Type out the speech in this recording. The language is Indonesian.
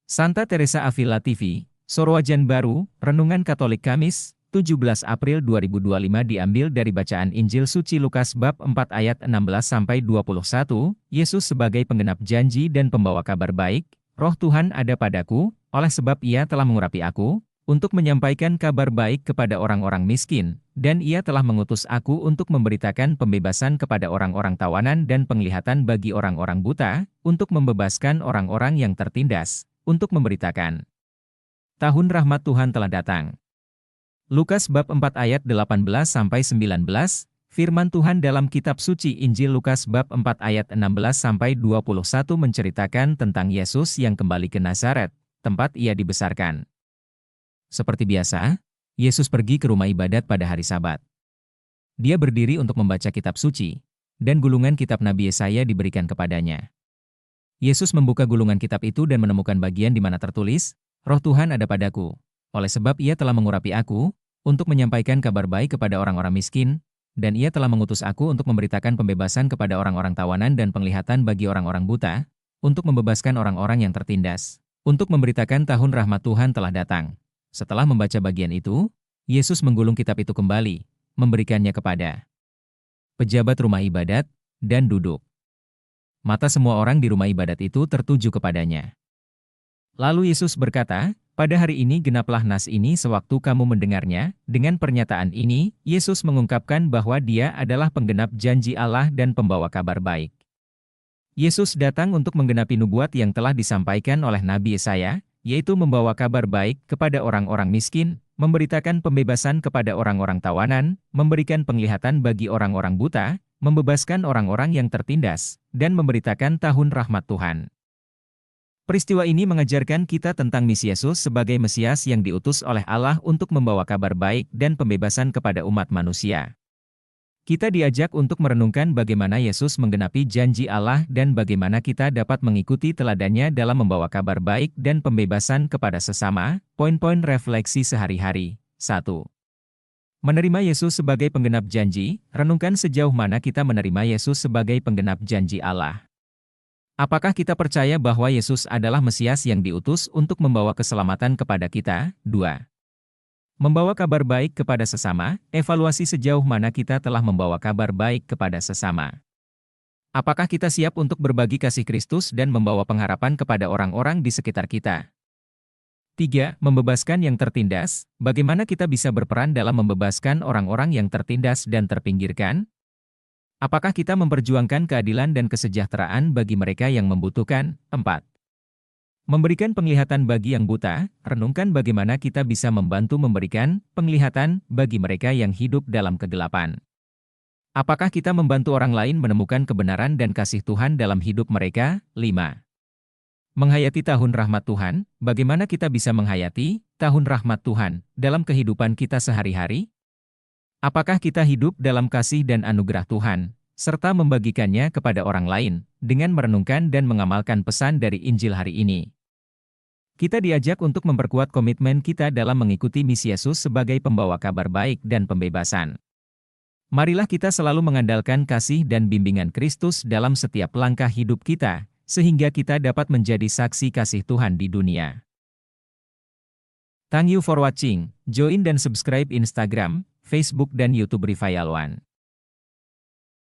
Santa Teresa Avila TV, Sorwajan Baru, Renungan Katolik Kamis, 17 April 2025 diambil dari bacaan Injil Suci Lukas bab 4 ayat 16-21, Yesus sebagai penggenap janji dan pembawa kabar baik, Roh Tuhan ada padaku, oleh sebab Ia telah mengurapi aku, untuk menyampaikan kabar baik kepada orang-orang miskin, dan Ia telah mengutus aku untuk memberitakan pembebasan kepada orang-orang tawanan dan penglihatan bagi orang-orang buta, untuk membebaskan orang-orang yang tertindas, untuk memberitakan tahun rahmat Tuhan telah datang. Lukas bab 4 ayat 18-19, firman Tuhan dalam kitab suci Injil Lukas bab 4 ayat 16-21 menceritakan tentang Yesus yang kembali ke Nazaret, tempat Ia dibesarkan. Seperti biasa, Yesus pergi ke rumah ibadat pada hari Sabat. Dia berdiri untuk membaca kitab suci, dan gulungan kitab Nabi Yesaya diberikan kepadanya. Yesus membuka gulungan kitab itu dan menemukan bagian di mana tertulis, Roh Tuhan ada padaku, oleh sebab Ia telah mengurapi aku, untuk menyampaikan kabar baik kepada orang-orang miskin, dan Ia telah mengutus aku untuk memberitakan pembebasan kepada orang-orang tawanan dan penglihatan bagi orang-orang buta, untuk membebaskan orang-orang yang tertindas, untuk memberitakan tahun rahmat Tuhan telah datang. Setelah membaca bagian itu, Yesus menggulung kitab itu kembali, memberikannya kepada pejabat rumah ibadat, dan duduk. Mata semua orang di rumah ibadat itu tertuju kepadanya. Lalu Yesus berkata, pada hari ini genaplah nas ini sewaktu kamu mendengarnya. Dengan pernyataan ini, Yesus mengungkapkan bahwa Dia adalah penggenap janji Allah dan pembawa kabar baik. Yesus datang untuk menggenapi nubuat yang telah disampaikan oleh Nabi Yesaya, yaitu membawa kabar baik kepada orang-orang miskin, memberitakan pembebasan kepada orang-orang tawanan, memberikan penglihatan bagi orang-orang buta, membebaskan orang-orang yang tertindas, dan memberitakan tahun rahmat Tuhan. Peristiwa ini mengajarkan kita tentang misi Yesus sebagai Mesias yang diutus oleh Allah untuk membawa kabar baik dan pembebasan kepada umat manusia. Kita diajak untuk merenungkan bagaimana Yesus menggenapi janji Allah dan bagaimana kita dapat mengikuti teladannya dalam membawa kabar baik dan pembebasan kepada sesama. Poin-poin refleksi sehari-hari. 1. Menerima Yesus sebagai penggenap janji. Renungkan sejauh mana kita menerima Yesus sebagai penggenap janji Allah. Apakah kita percaya bahwa Yesus adalah Mesias yang diutus untuk membawa keselamatan kepada kita? 2. Membawa kabar baik kepada sesama, evaluasi sejauh mana kita telah membawa kabar baik kepada sesama. Apakah kita siap untuk berbagi kasih Kristus dan membawa pengharapan kepada orang-orang di sekitar kita? 3. Membebaskan yang tertindas, bagaimana kita bisa berperan dalam membebaskan orang-orang yang tertindas dan terpinggirkan? Apakah kita memperjuangkan keadilan dan kesejahteraan bagi mereka yang membutuhkan? 4. Memberikan penglihatan bagi yang buta, renungkan bagaimana kita bisa membantu memberikan penglihatan bagi mereka yang hidup dalam kegelapan. Apakah kita membantu orang lain menemukan kebenaran dan kasih Tuhan dalam hidup mereka? 5. Menghayati tahun rahmat Tuhan, bagaimana kita bisa menghayati tahun rahmat Tuhan dalam kehidupan kita sehari-hari? Apakah kita hidup dalam kasih dan anugerah Tuhan, serta membagikannya kepada orang lain, dengan merenungkan dan mengamalkan pesan dari Injil hari ini? Kita diajak untuk memperkuat komitmen kita dalam mengikuti misi Yesus sebagai pembawa kabar baik dan pembebasan. Marilah kita selalu mengandalkan kasih dan bimbingan Kristus dalam setiap langkah hidup kita, sehingga kita dapat menjadi saksi kasih Tuhan di dunia. Thank you for watching. Join dan subscribe Instagram, Facebook dan YouTube Revival One.